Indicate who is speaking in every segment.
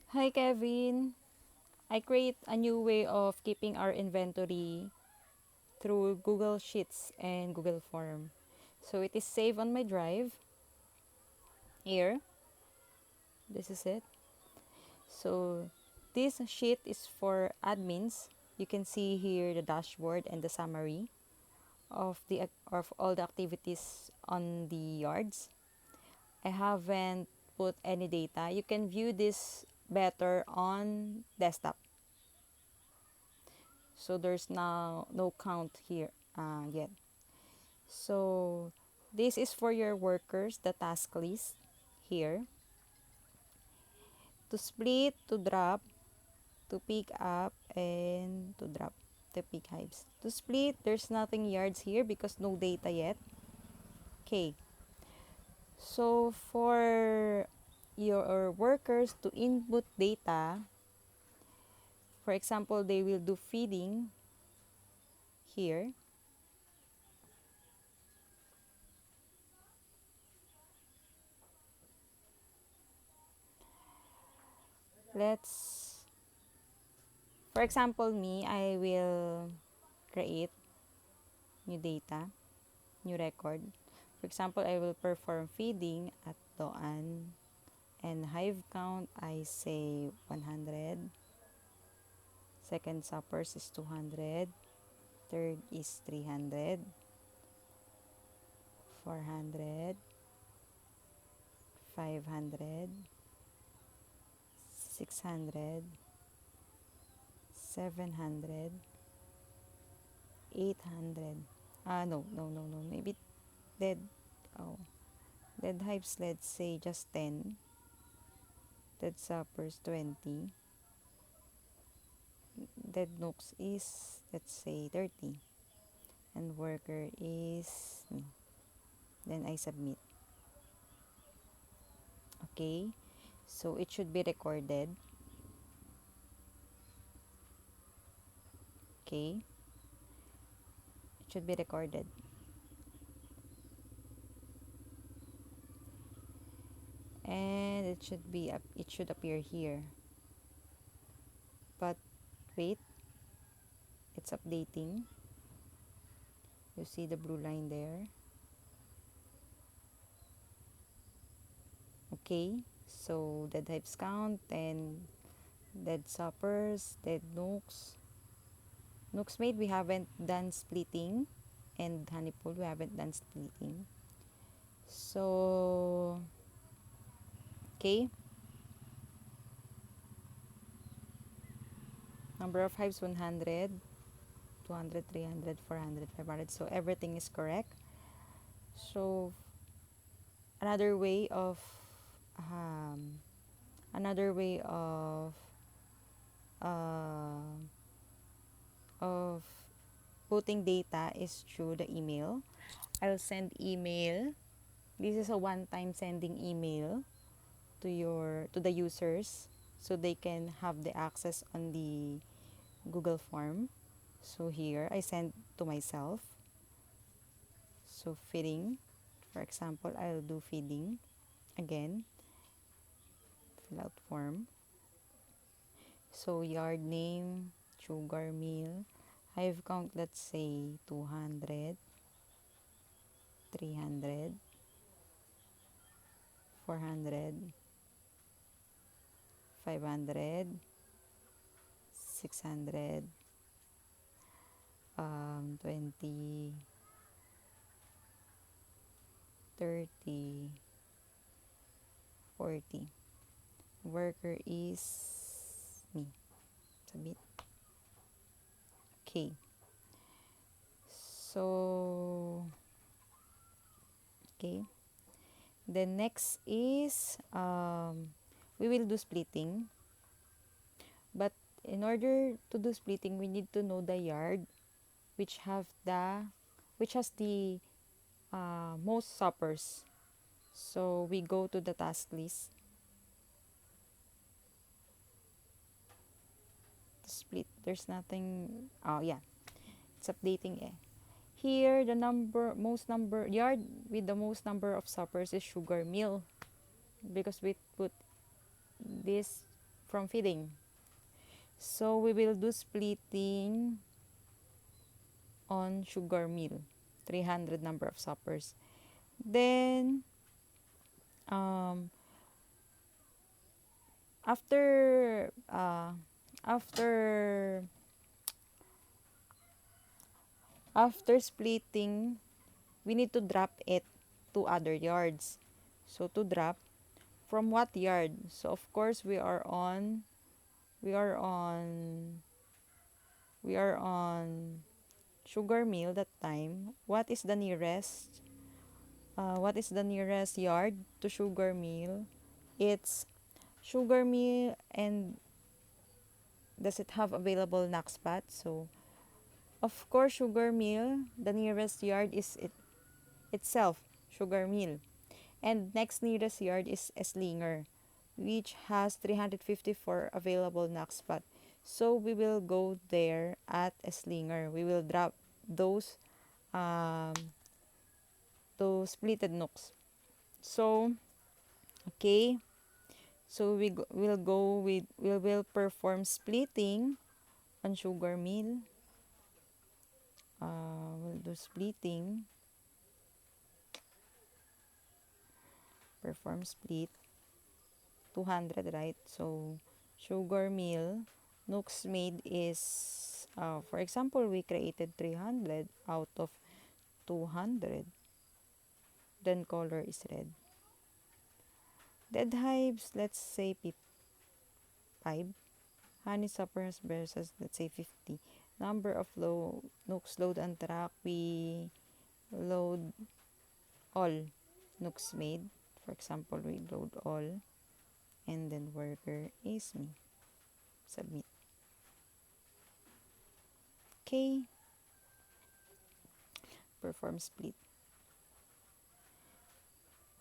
Speaker 1: Hi Kevin. I create a new way of keeping our inventory through Google Sheets and Google Form. So it is saved on my drive here. This is it. So this sheet is for admins. You can see here the dashboard and the summary of all the activities on the yards. I haven't put any data. You can view this better on desktop. So there's now no count here yet. So this is for your workers, the task list here. To split, to drop, to pick up, and to drop, to pick hives. To split, there's nothing yards here because no data yet. Okay. So for your workers to input data, for example, they will do feeding here. Let's, for example, me, I will create new data, new record. For example, I will perform feeding at Doan and hive count, I say 100. Second suppers is 200. Third is 300. 400. 500. 600. 700. 800. No. Maybe dead. Oh, dead hives, let's say just 10. Dead suppers 20. Dead nooks is, let's say, 30. And worker is me. Then I submit. Okay. So it should be recorded. Okay. It should be recorded. And it should appear here. But wait, it's updating. You see the blue line there. Okay. So dead hives count and dead suppers, dead nooks. Nooks made, we haven't done splitting, and honeypool, we haven't done splitting. So, okay. Number of hives 100, 200, 300, 400, 500. So everything is correct. So another way of um, another way uh, of putting data is through the email. I'll send email. This is a one-time sending email to the users so they can have the access on the Google form. So here I send to myself. So feeding, for example, I'll do feeding again, fill out form. So yard name, sugar meal, hive count, let's say 200, 300, 400, 500, 600, 20, 30, 40. Worker is me. Submit. Okay. So, okay. The next is we will do splitting. But in order to do splitting, we need to know the yard which has the most suppers. So we go to the task list to split. There's nothing. Oh yeah, it's updating. Here the most number yard with the most number of suppers is sugar mill because we put this from feeding. So we will do splitting on sugar meal, 300 number of suppers. Then um, after after after splitting, we need to drop it to other yards. So to drop from what yard? So of course we are on we are on sugar mill that time. What is the nearest yard to sugar mill? It's sugar mill. And does it have available knock spot? So of course sugar mill, the nearest yard is itself, sugar mill. And next nearest yard is Eslinger, which has 354 available knock spot. So we will go there at Eslinger. We will drop those um, those splitted nooks. So okay, so we will perform splitting on sugar mill. We'll do splitting, perform split 200, right? So sugar mill nooks made is for example, we created 300 out of 200. Then color is red. Dead hives, let's say 5. Honeysuckers versus, let's say, 50. Number of nooks load and track, we load all nooks made. For example, we load all. And then worker is me. Submit. Okay. Perform split.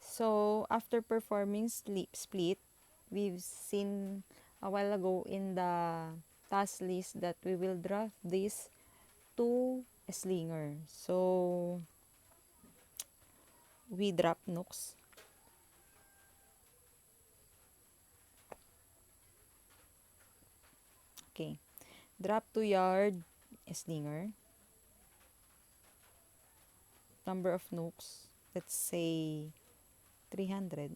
Speaker 1: So, after performing split, we've seen a while ago in the task list that we will draft this to a slinger. So, we drop nooks. Okay. Drop to yard slinger. Number of nooks, let's say 300.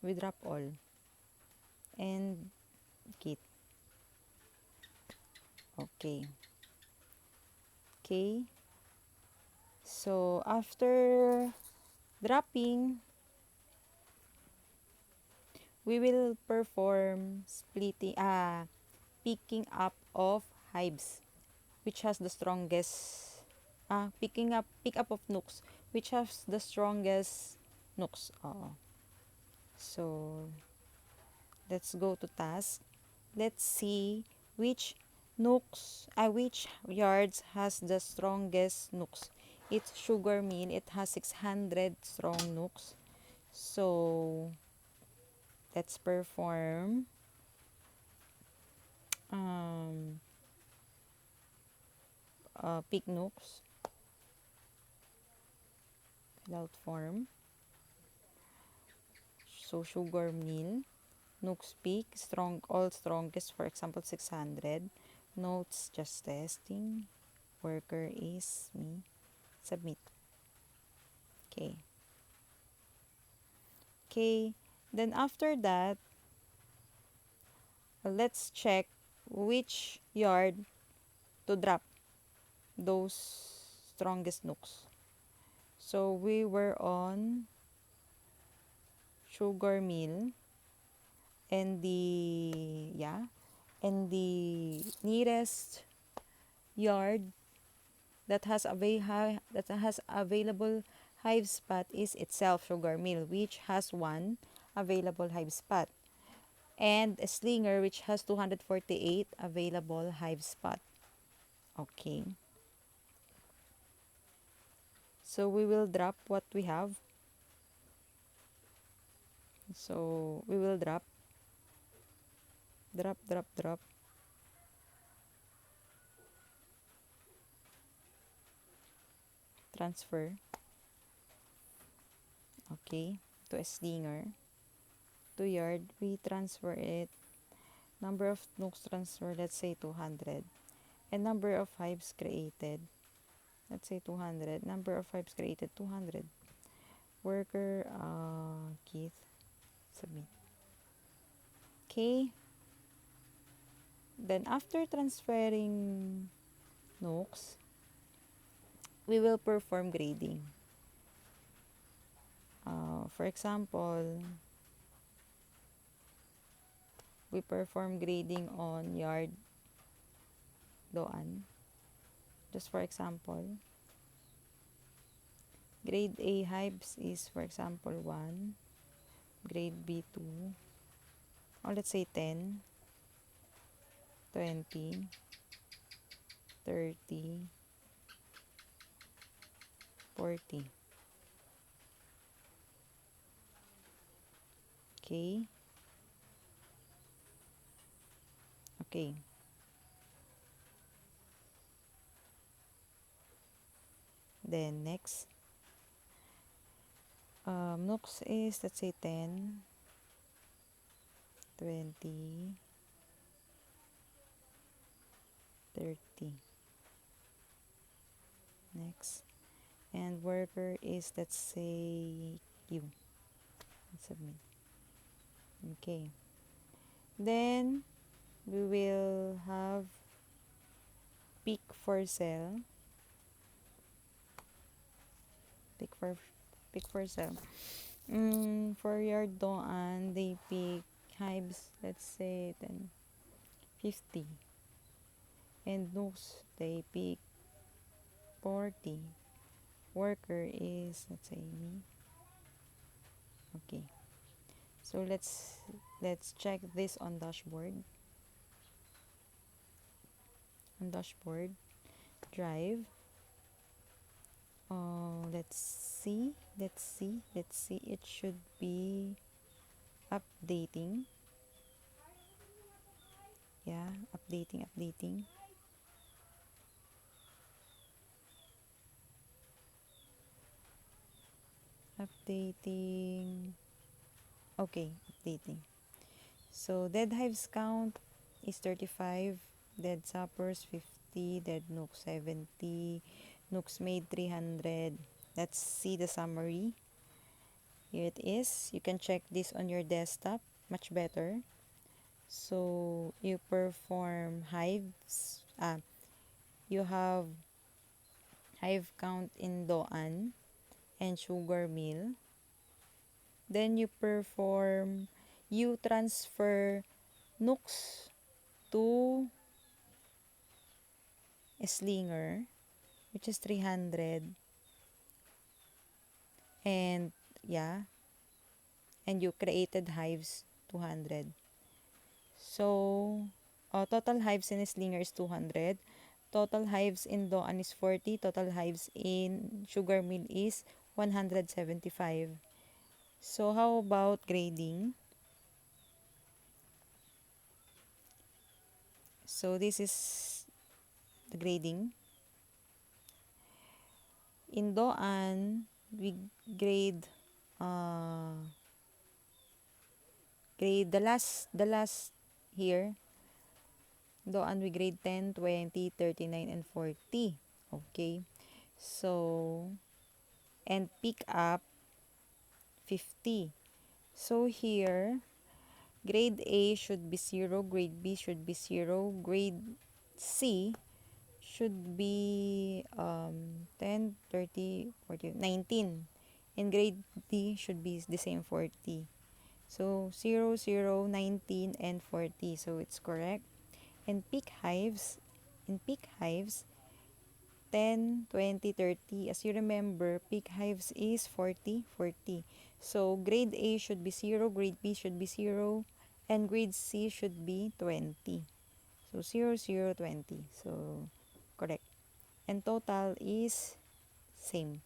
Speaker 1: We drop all. And kit. Okay. Okay. So, after dropping, we will perform picking up of hives, which has the strongest, pick up of nooks, which has the strongest nooks. So, let's go to task. Let's see which which yards has the strongest nooks. It's sugar mill. It has 600 strong nooks. So, let's perform pick nooks without form. So, sugar mill. Nooks peak, all strongest, for example, 600. Notes, just testing. Worker is me. Submit. Okay. Okay. Then after that, let's check which yard to drop those strongest nooks. So we were on sugar mill, and the nearest yard that has available hive spot is itself sugar mill, which has one available hive spot, and a slinger, which has 248 available hive spot. Okay, so we will drop what we have. So we will drop, transfer. Okay, to a slinger, to yard, we transfer it Number of nooks transferred, let's say 200. And number of hives created, let's say 200. Number of hives created, 200. Worker, Keith, submit. Okay. Then after transferring nooks, we will perform grading. For example, we perform grading on yard doan. Just for example, grade A hives is for example 1, grade B 2, or let's say 10, 20, 30, 40. Okay. Okay. Then next, nooks is let's say 10, 20, 30. Next. And worker is let's say Q. Submit. Okay. Then we will have pick for sell. Pick for sell. For your doan, they pick hives, let's say 10, 50. And nooks, they pick 40. Worker is, let's say me. Okay. So let's check this on dashboard. On dashboard, drive. Let's see. It should be updating. Yeah, updating. Okay, updating. So dead hives count is 35, dead sappers 50, dead nooks 70, nooks made 300. Let's see the summary. Here it is. You can check this on your desktop, much better. So you perform hives. You have hive count in doan and sugar mill. Then you transfer nooks to slinger, which is 300. And yeah, and you created hives 200. So total hives in slinger is 200. Total hives in doan is 40. Total hives in sugar mill is 175. So how about grading? So this is the grading. In doan, we grade the last here. Doan we grade 10, 20, 39, and 40. Okay. So, and pick up 50. So here, grade A should be 0, grade B should be 0, grade C should be 10, 30, 40, 19. And grade D should be the same 40. So 0, 0, 19, and 40. So it's correct. And in peak hives, 10, 20, 30. As you remember, peak hives is 40, 40. So grade A should be 0, grade B should be 0, and grade C should be 20. So 0, 0, 20. So correct. And total is same.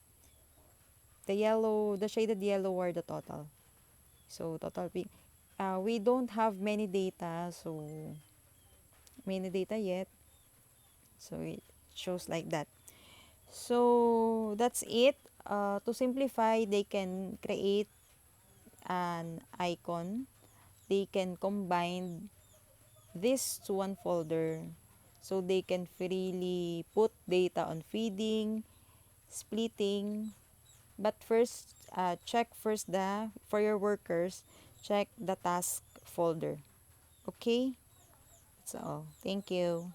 Speaker 1: The shaded yellow are the total. So total peak. We don't have many data yet. So it shows like that. So that's it. To simplify, they can create an icon. They can combine this to one folder so they can freely put data on feeding, splitting. But first, check first for your workers, check the task folder. Okay? That's all. Thank you.